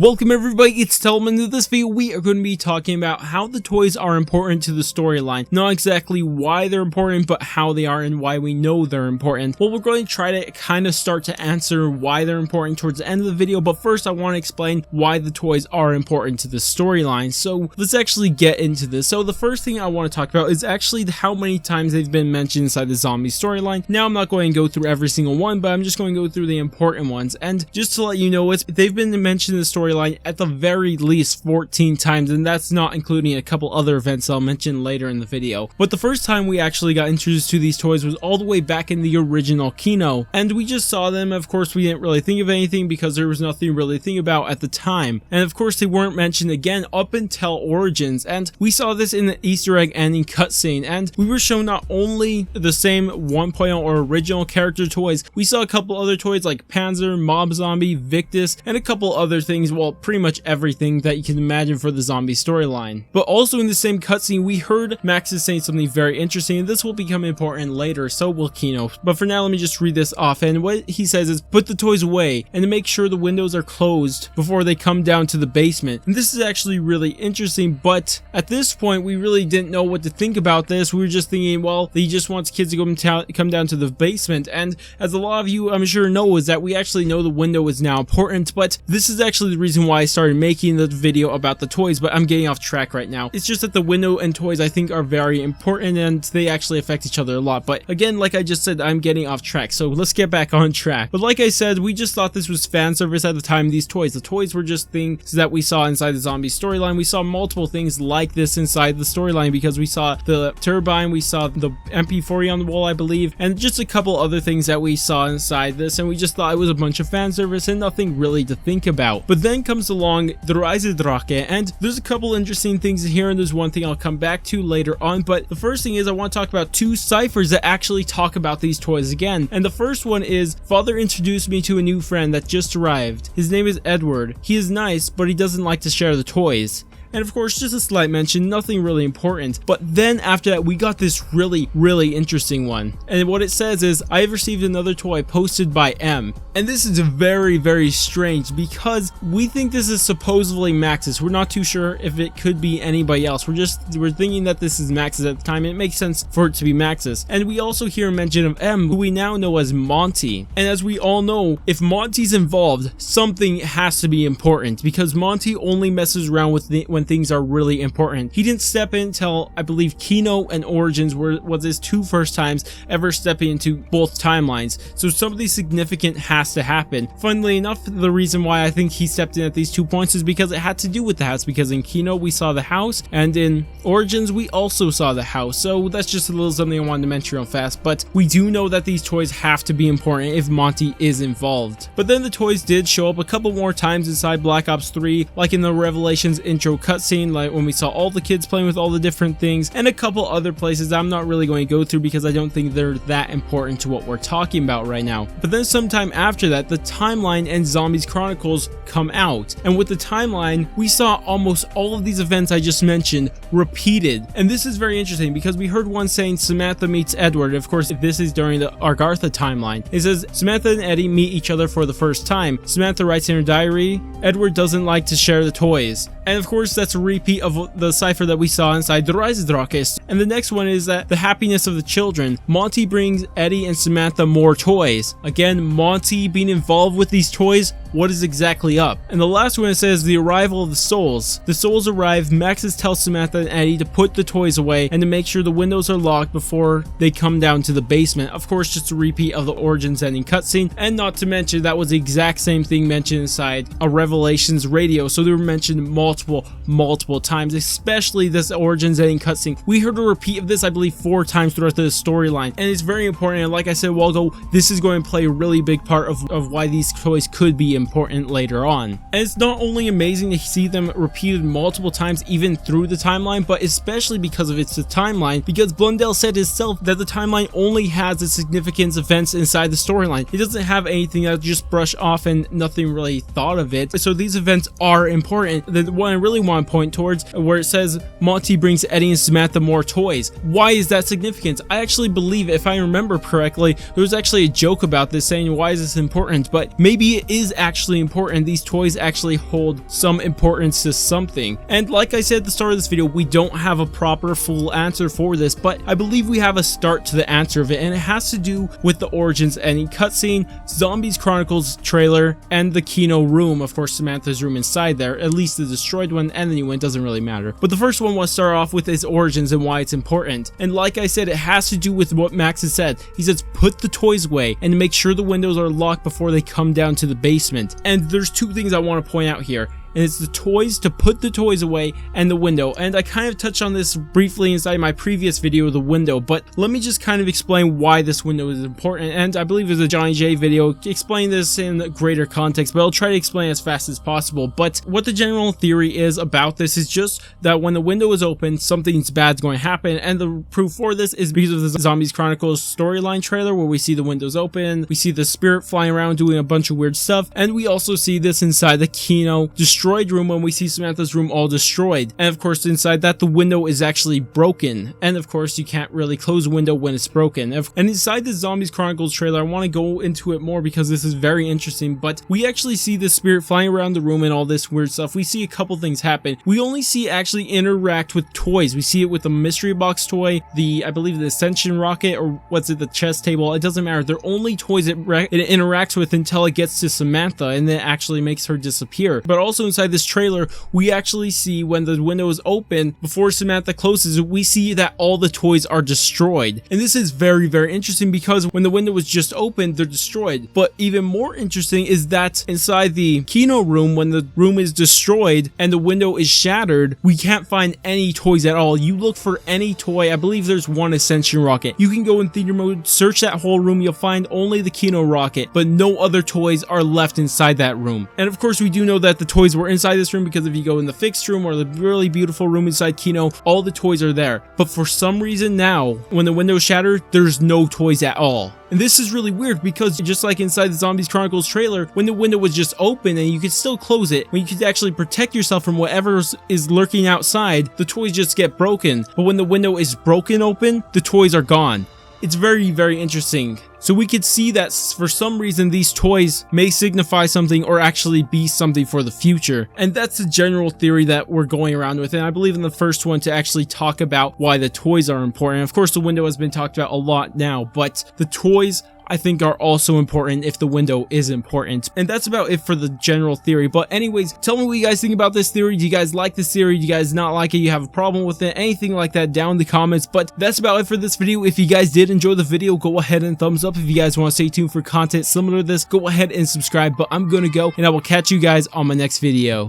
Welcome everybody, it's Telman. In this video we are going to be talking about how the toys are important to the storyline. Not exactly why they're important, but how they are and why we know they're important. Well, we're going to try to kind of start to answer why they're important towards the end of the video, but first I want to explain why the toys are important to the storyline. So let's actually get into this. So the first thing I want to talk about is actually how many times they've been mentioned inside the zombie storyline. Now I'm not going to go through every single one, but I'm just going to go through the important ones. And just to let you know, they've been mentioned in the storyline at the very least 14 times, and that's not including a couple other events I'll mention later in the video. But the first time we actually got introduced to these toys was all the way back in the original Kino, and we just saw them. Of course, we didn't really think of anything because there was nothing really to think about at the time, and of course they weren't mentioned again up until Origins, and we saw this in the Easter egg ending cutscene, and we were shown not only the same 1.0 or original character toys, we saw a couple other toys like Panzer, Mob Zombie, Victus, and a couple other things. Well, pretty much everything that you can imagine for the zombie storyline. But also in the same cutscene, we heard Max is saying something very interesting, and this will become important later, so will Kino. But for now, let me just read this off, and what he says is, put the toys away, and to make sure the windows are closed before they come down to the basement. And this is actually really interesting, but at this point, we really didn't know what to think about this. We were just thinking, well, he just wants kids to come down to the basement, and as a lot of you, I'm sure know, is that we actually know the window is now important, but this is actually the reason why I started making the video about the toys, but I'm getting off track right now. It's just that the window and toys I think are very important, and they actually affect each other a lot. But again, like I just said, I'm getting off track, so let's get back on track. But like I said, we just thought this was fan service at the time. These toys, the toys were just things that we saw inside the zombie storyline. We saw multiple things like this inside the storyline because we saw the turbine, we saw the MP40 on the wall, I believe, and just a couple other things that we saw inside this, and we just thought it was a bunch of fan service and nothing really to think about. But then comes along the Rise of Drake, and there's a couple interesting things here, and there's one thing I'll come back to later on. But the first thing is I want to talk about two ciphers that actually talk about these toys again. And the first one is, Father introduced me to a new friend that just arrived. His name is Edward. He is nice, but he doesn't like to share the toys. And of course, just a slight mention, nothing really important. But then after that, we got this really interesting one. And what it says is, I have received another toy posted by M. And this is very strange because we think this is supposedly Max's. We're not too sure if it could be anybody else. We're thinking that this is Max's at the time. It makes sense for it to be Max's. And we also hear a mention of M, who we now know as Monty. And as we all know, if Monty's involved, something has to be important because Monty only messes around with when things are really important. He didn't step in until I believe Kino and Origins was his two first times ever stepping into both timelines, so something significant has to happen. Funnily enough, the reason why I think he stepped in at these 2 points is because it had to do with the house, because in Kino we saw the house and in Origins we also saw the house. So that's just a little something I wanted to mention real fast, but we do know that these toys have to be important if Monty is involved. But then the toys did show up a couple more times inside Black Ops 3, like in the Revelations intro cutscene, like when we saw all the kids playing with all the different things, and a couple other places I'm not really going to go through because I don't think they're that important to what we're talking about right now. But then sometime after that, the timeline and Zombies Chronicles come out, and with the timeline we saw almost all of these events I just mentioned repeated. And this is very interesting because we heard one saying Samantha meets Edward. Of course, this is during the Agartha timeline. It says Samantha and Eddie meet each other for the first time. Samantha writes in her diary, Edward doesn't like to share the toys. And of course that's a repeat of the cipher that we saw inside the Rise of Drakes. And the next one is that the happiness of the children. Monty brings Eddie and Samantha more toys. Again, Monty being involved with these toys, what is exactly up? And the last one, it says the arrival of the souls. The souls arrive. Maxis tells Samantha and Eddie to put the toys away and to make sure the windows are locked before they come down to the basement. Of course, just a repeat of the Origins ending cutscene, and not to mention that was the exact same thing mentioned inside a Revelations radio. So they were mentioned multiple times, especially this Origins ending cutscene. We heard a repeat of this, I believe, 4 times throughout the storyline, and it's very important. And like I said a while ago, this is going to play a really big part of why these toys could be important later on. And it's not only amazing to see them repeated multiple times even through the timeline, but especially because of it's the timeline, because Blundell said himself that the timeline only has the significance events inside the storyline. It doesn't have anything that just brush off and nothing really thought of it. So these events are important. The one I really want to point towards, where it says Monty brings Eddie and Samantha more toys. Why is that significant? I actually believe, if I remember correctly, there was actually a joke about this saying, why is this important? But maybe it is actually actually important. These toys actually hold some importance to something. And like I said at the start of this video, we don't have a proper full answer for this, but I believe we have a start to the answer of it, and it has to do with the Origins ending cutscene, Zombies Chronicles trailer, and the Kino room. Of course, Samantha's room inside there, at least the destroyed one and the new one, doesn't really matter. But the first one was start off with its origins and why it's important. And like I said, it has to do with what Max has said. He says put the toys away and make sure the windows are locked before they come down to the basement. And there's two things I want to point out here. And it's the toys, to put the toys away, and the window. And I kind of touched on this briefly inside my previous video, the window, but let me just kind of explain why this window is important. And I believe there's a Johnny J video explaining this in greater context, but I'll try to explain as fast as possible. But what the general theory is about this is just that when the window is open, something's bad's going to happen. And the proof for this is because of the Zombies Chronicles storyline trailer, where we see the windows open, we see the spirit flying around doing a bunch of weird stuff, and we also see this inside the Kino destroyed room when we see Samantha's room all destroyed. And of course, inside that, the window is actually broken. And of course, you can't really close a window when it's broken. And inside the Zombies Chronicles trailer, I want to go into it more because this is very interesting, but we actually see the spirit flying around the room and all this weird stuff. We see a couple things happen. We only see it actually interact with toys. We see it with the mystery box toy, I believe the Ascension rocket, or what's it, the chess table. It doesn't matter. They're only toys it interacts with until it gets to Samantha, and then it actually makes her disappear. But also inside this trailer, we actually see when the window is open, before Samantha closes it, we see that all the toys are destroyed. And this is very, very interesting because when the window was just opened, they're destroyed. But even more interesting is that inside the Kino room, when the room is destroyed and the window is shattered, we can't find any toys at all. You look for any toy, I believe there's one Ascension rocket. You can go in theater mode, search that whole room, you'll find only the Kino rocket, but no other toys are left inside that room. And of course, we do know that the toys were inside this room because if you go in the fixed room or the really beautiful room inside Kino, all the toys are there. But for some reason now, when the window is shattered, there's no toys at all. And this is really weird because just like inside the Zombies Chronicles trailer, when the window was just open and you could still close it, when you could actually protect yourself from whatever is lurking outside, the toys just get broken. But when the window is broken open, the toys are gone. It's very, very interesting. So we could see that for some reason these toys may signify something or actually be something for the future. And that's the general theory that we're going around with. And I believe in the first one to actually talk about why the toys are important. Of course, the window has been talked about a lot now, but the toys I think are also important if the window is important. And that's about it for the general theory. But anyways, tell me what you guys think about this theory. Do you guys like this theory? Do you guys not like it? You have a problem with it? Anything like that down in the comments. But that's about it for this video. If you guys did enjoy the video, go ahead and thumbs up. If you guys want to stay tuned for content similar to this, go ahead and subscribe. But I'm gonna go, and I will catch you guys on my next video.